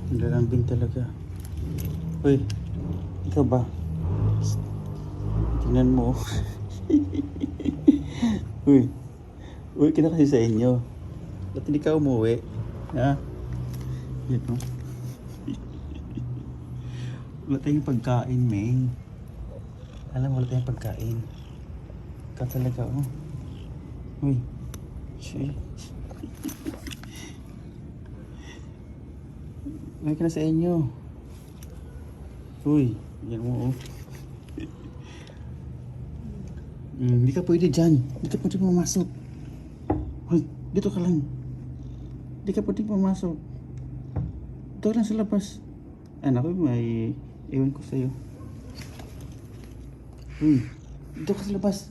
Ang lalambing talaga. Uy, ikaw ba? Tingnan mo. Uy, uwi ka na kasi sa inyo. Ba't hindi ka umuwi? Ha? Yan o. Wala tayong pagkain, Meng. Alam mo, wala tayong pagkain. Ikaw talaga, oh. Uy. Shit. Uwi ka na sa inyo. Uy, yan mo, oh. Hindi ka pwede dyan. Hindi ka pwede pumasok. Hoy, dito ka lang. Hindi ka pwede pumasok. Dito ka lang sa labas. Anak ko, may iwan ko sa'yo. Uy, dito ka sa labas.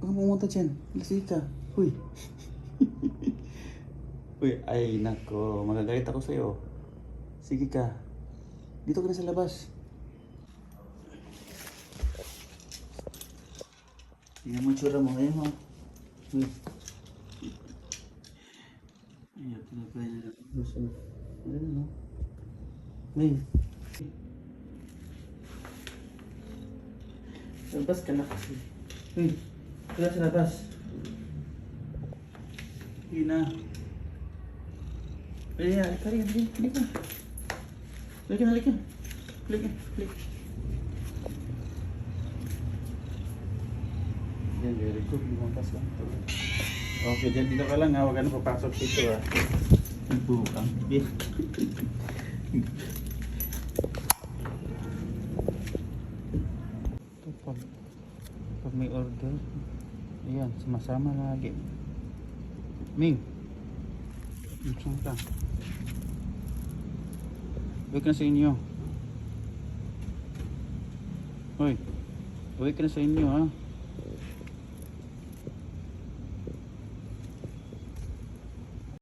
Huwag kang pumunta dyan. Lasig ka. Uy. Uy, ay nako. Magagalit ako sa'yo. Sige ka. Dito ka na sa labas. Tingnan mo yung tsura mo ngayon, ha? Uy. Ayaw talaga niya. Gusto. Ayan, no? May. Sa labas ka na kasi. Uy. Tira sa labas. Hindi na. Ayan, halika. Halika. Halika. Yan, very good. Lumampas lang ito. Okay, dyan dito ka lang, ha. Huwag ka na papasok dito, ha. Nagbuhukang. Ito pag may order, ayan, sumasama lagi. Ming, saan ka? Uwi ka na sa inyo. Hoy, uwi ka na sa inyo, ha.